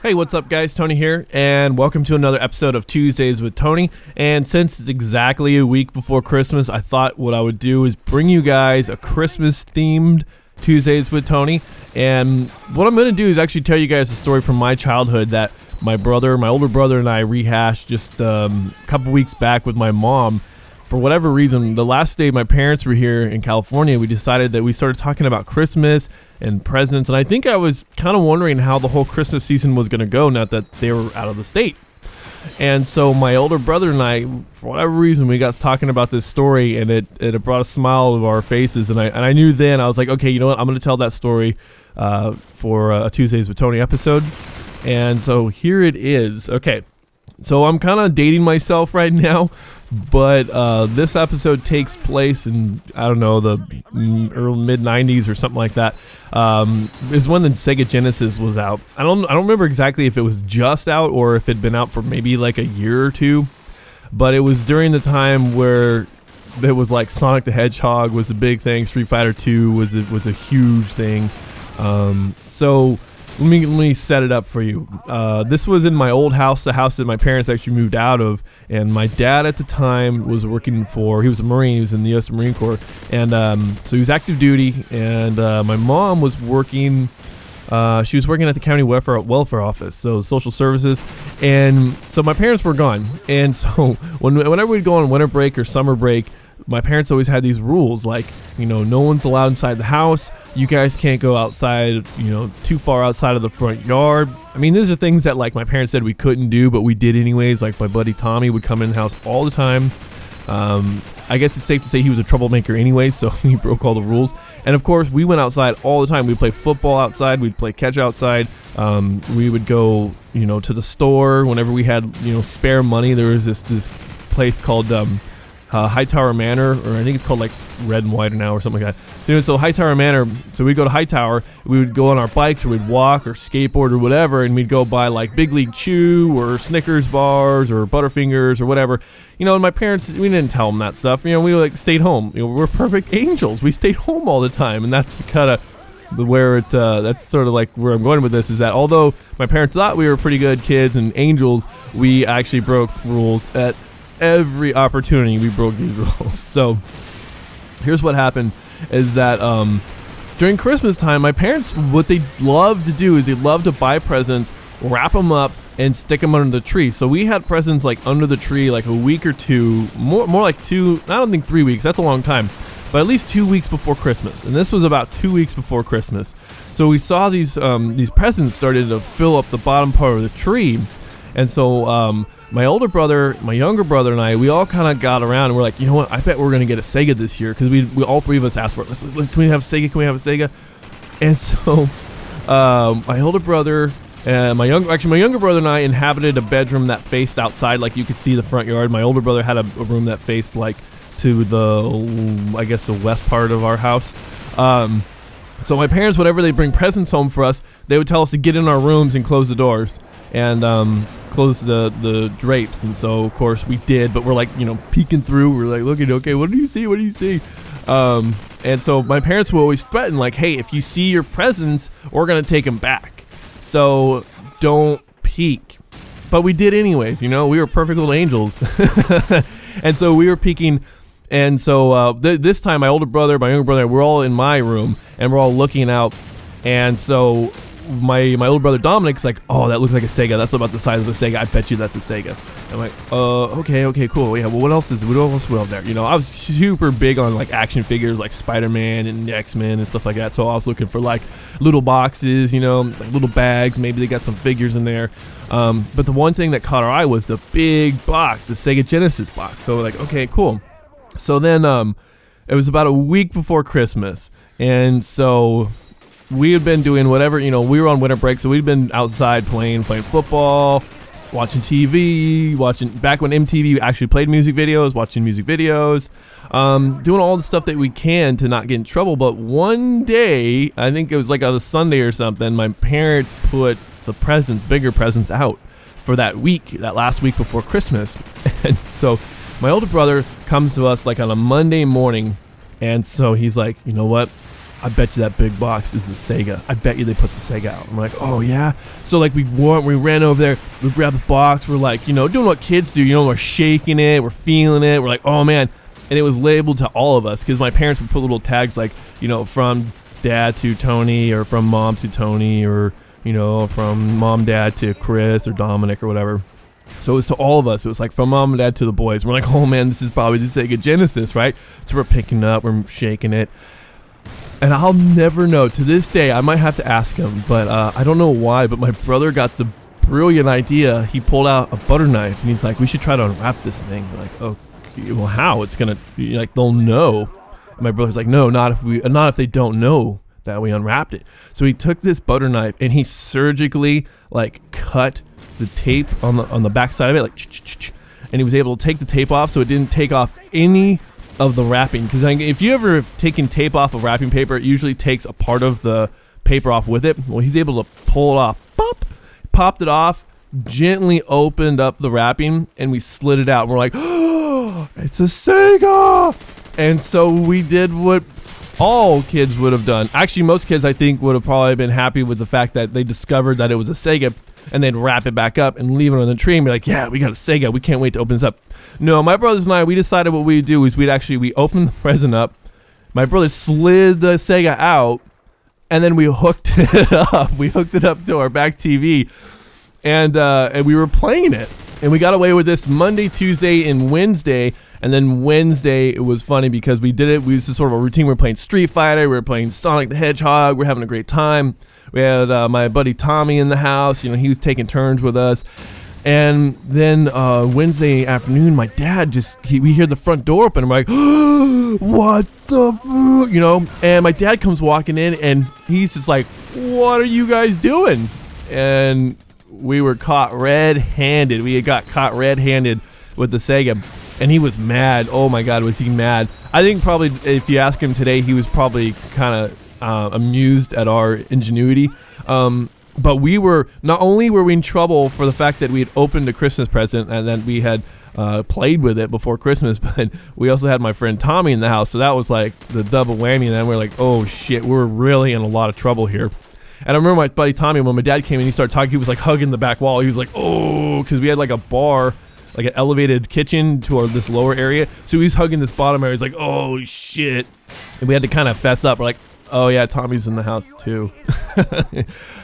Hey, what's up guys? Tony here, and welcome to another episode of Tuesdays with Tony. And since it's exactly a week before Christmas, I thought what I would do is bring you guys a Christmas themed Tuesdays with Tony. And what I'm going to do is actually tell you guys a story from my childhood that my older brother and I rehashed just a couple weeks back with my mom. For whatever reason, the last day my parents were here in California, we decided that we started talking about Christmas and presents, and I think I was kind of wondering how the whole Christmas season was going to go now that they were out of the state. And so my older brother and I, for whatever reason, we got talking about this story, and it brought a smile to our faces, and I knew then, I was like, okay, you know what, I'm going to tell that story for a Tuesdays with Tony episode. And so here it is. Okay, so I'm kind of dating myself right now, but this episode takes place in, I don't know, the early mid-90s or something like that. Is when the Sega Genesis was out. I don't remember exactly if it was just out or if it'd been out for maybe like a year or two, but it was during the time where it was like Sonic the Hedgehog was a big thing, Street Fighter 2 was a huge thing. So let me set it up for you. This was in my old house, the house that my parents actually moved out of, and my dad at the time was working for, he was a Marine, he was in the U.S. Marine Corps, and so he was active duty, and my mom was working, she was working at the county welfare office, so social services, and so my parents were gone, and so whenever we'd go on winter break or summer break, my parents always had these rules, like, you know, no one's allowed inside the house, you guys can't go outside, you know, too far outside of the front yard. I mean, these are things that, like, my parents said we couldn't do, but we did anyways. Like, my buddy Tommy would come in the house all the time. I guess it's safe to say he was a troublemaker anyway, so he broke all the rules. And of course, we went outside all the time. We'd play football outside, we'd play catch outside, we would go, you know, to the store whenever we had, you know, spare money. There was this place called Hightower Manor, or I think it's called like Red and White now or something like that. Anyway, so Hightower Manor, so we'd go to Hightower, we would go on our bikes or we'd walk or skateboard or whatever, and we'd go buy like Big League Chew or Snickers bars or Butterfingers or whatever. You know, and my parents, we didn't tell them that stuff. You know, we like stayed home. You know, we're perfect angels. We stayed home all the time, and that's kind of where it, that's sort of like where I'm going with this, is that although my parents thought we were pretty good kids and angels, we actually broke rules at every opportunity. We broke these rules. So here's what happened, is that during Christmas time, my parents, what they love to do is they love to buy presents, wrap them up, and stick them under the tree. So we had presents like under the tree like a week or two, more like 2, I don't think 3 weeks, that's a long time, but at least 2 weeks before Christmas. And this was about 2 weeks before Christmas. So we saw these presents started to fill up the bottom part of the tree. And so my older brother, my younger brother, and I, we all kind of got around and we're like, you know what, I bet we're going to get a Sega this year, because we all three of us asked for it. Let's, can we have a Sega? Can we have a Sega? And so my older brother and my younger brother and I inhabited a bedroom that faced outside, like you could see the front yard. My older brother had a room that faced like to the, I guess, the west part of our house. So my parents, whenever they bring presents home for us, they would tell us to get in our rooms and close the doors and close the drapes. And so of course we did, but we're like, you know, peeking through, we're like looking, okay, what do you see, what do you see? And so my parents would always threaten, like, hey, if you see your presents, we're gonna take them back, so don't peek. But we did anyways, you know, we were perfect little angels. And so we were peeking. And so this time my older brother, my younger brother, we're all in my room and we're all looking out. And so my older brother Dominic's like, oh, that looks like a Sega. That's about the size of a Sega. I bet you that's a Sega. I'm like, okay, cool. Yeah, well, what else we have there? You know, I was super big on like action figures like Spider-Man and X-Men and stuff like that. So I was looking for like little boxes, you know, like little bags. Maybe they got some figures in there. But the one thing that caught our eye was the big box, the Sega Genesis box. So we're like, okay, cool. So then it was about a week before Christmas, and so we had been doing whatever, you know, we were on winter break, so we'd been outside playing football, watching TV, back when MTV actually played music videos, watching music videos, doing all the stuff that we can to not get in trouble. But one day, I think it was like on a Sunday or something, my parents put the presents, bigger presents out for that week, that last week before Christmas. And so my older brother comes to us like on a Monday morning, and so he's like, you know what, I bet you that big box is the Sega. I bet you they put the Sega out. I'm like, oh yeah? So like we ran over there, we grabbed the box, we're like, you know, doing what kids do, you know, we're shaking it, we're feeling it, we're like, oh man. And it was labeled to all of us because my parents would put little tags like, you know, from dad to Tony, or from mom to Tony, or, you know, from mom, dad to Chris or Dominic or whatever. So it was to all of us. It was like from mom and dad to the boys. We're like, oh man, this is probably the Sega Genesis, right? So we're picking it up, we're shaking it. And I'll never know. To this day, I might have to ask him, but I don't know why, but my brother got the brilliant idea. He pulled out a butter knife, and he's like, we should try to unwrap this thing. We're like, okay, well, how? It's going to, like, they'll know. And my brother's like, no, not if they don't know that we unwrapped it. So he took this butter knife, and he surgically, like, cut the tape on the back side of it, like, and he was able to take the tape off, so it didn't take off any of the wrapping. Because if you ever have taken tape off of wrapping paper, it usually takes a part of the paper off with it. Well, he's able to pull it off. Pop, popped it off, gently opened up the wrapping, and we slid it out. And we're like, oh, it's a Sega! And so we did what all kids would have done. Actually, most kids, I think, would have probably been happy with the fact that they discovered that it was a Sega, and they'd wrap it back up and leave it on the tree and be like, yeah, we got a Sega. We can't wait to open this up. No, my brothers and I, we decided what we'd do is we opened the present up. My brother slid the Sega out, and then we hooked it up. We hooked it up to our back TV, and we were playing it. And we got away with this Monday, Tuesday, and Wednesday. And then Wednesday, it was funny because we did it. We used to sort of a routine. We were playing Street Fighter. We were playing Sonic the Hedgehog. We were having a great time. We had my buddy Tommy in the house. You know, he was taking turns with us. And then Wednesday afternoon, my dad we hear the front door open. I'm like, oh, what the, you know? And my dad comes walking in, and he's just like, what are you guys doing? And we were caught red-handed. We had got caught red-handed with the Sega. And he was mad. Oh my God, was he mad? I think probably if you ask him today, he was probably kind of amused at our ingenuity. But we were, not only were we in trouble for the fact that we had opened a Christmas present and then we had played with it before Christmas, but we also had my friend Tommy in the house. So that was like the double whammy. And then we're like, oh shit, we're really in a lot of trouble here. And I remember my buddy Tommy, when my dad came in, he started talking, he was like hugging the back wall. He was like, oh, because we had like a bar, like an elevated kitchen to this lower area. So he was hugging this bottom area. He's like, oh shit. And we had to kind of fess up. We're like, oh yeah, Tommy's in the house too.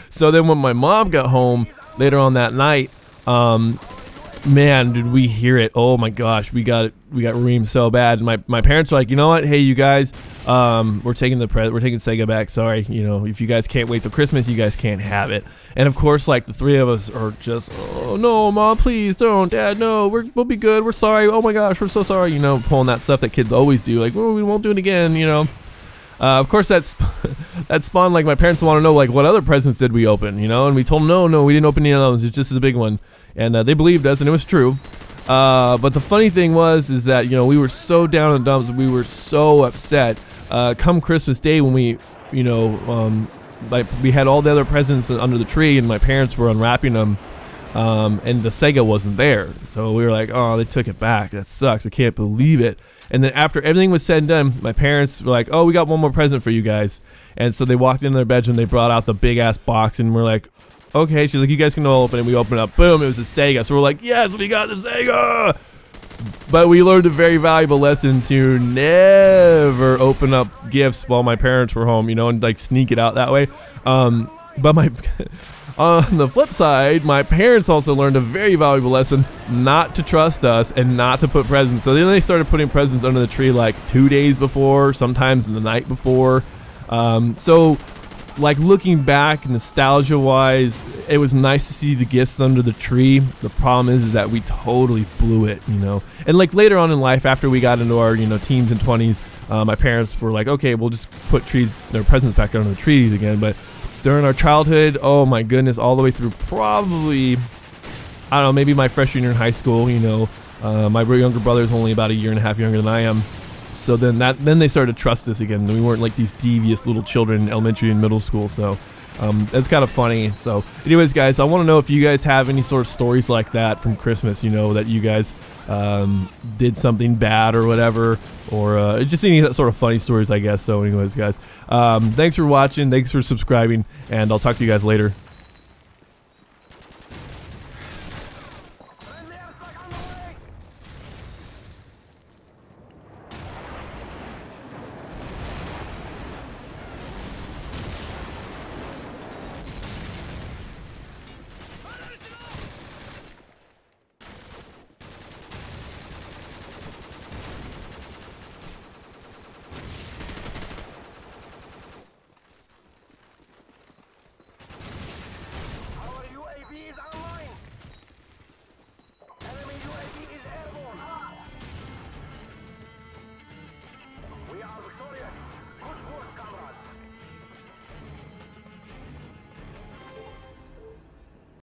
So then when my mom got home later on that night, man, did we hear it. Oh my gosh, we got reamed so bad. My parents were like, you know what? Hey, you guys, we're taking Sega back. Sorry, you know, if you guys can't wait till Christmas, you guys can't have it. And of course, like the three of us are just, oh no, Mom, please don't, Dad, no, we'll be good. We're sorry. Oh my gosh, we're so sorry. You know, pulling that stuff that kids always do. Like, well, we won't do it again. You know. Of course, that spawned, like, my parents want to know, like, what other presents did we open, you know? And we told them, no, we didn't open any of those. It's just a big one. And they believed us, and it was true. But the funny thing is that, you know, we were so down in the dumps. We were so upset. Come Christmas Day when we, you know, like, we had all the other presents under the tree, and my parents were unwrapping them, and the Sega wasn't there. So we were like, oh, they took it back. That sucks. I can't believe it. And then after everything was said and done, my parents were like, oh, we got one more present for you guys. And so they walked into their bedroom, they brought out the big ass box, and we're like, okay. She's like, you guys can all open it. We open it up. Boom, it was a Sega. So we're like, yes, we got the Sega. But we learned a very valuable lesson to never open up gifts while my parents were home, you know, and like sneak it out that way. But on the flip side, my parents also learned a very valuable lesson not to trust us and not to put presents. So then they started putting presents under the tree like 2 days before, sometimes the night before. So like looking back, nostalgia-wise, it was nice to see the gifts under the tree. The problem is that we totally blew it, you know. And like later on in life, after we got into our, you know, teens and 20s, my parents were like, okay, we'll just put their presents back under the trees again. But during our childhood, oh my goodness, all the way through probably, I don't know, maybe my freshman year in high school, you know, my younger brother is only about a year and a half younger than I am. So then they started to trust us again. We weren't like these devious little children in elementary and middle school. So It's kind of funny. So anyways, guys, I want to know if you guys have any sort of stories like that from Christmas, you know, that you guys did something bad or whatever, or just any sort of funny stories, I guess. So anyways, guys, thanks for watching, thanks for subscribing, and I'll talk to you guys later.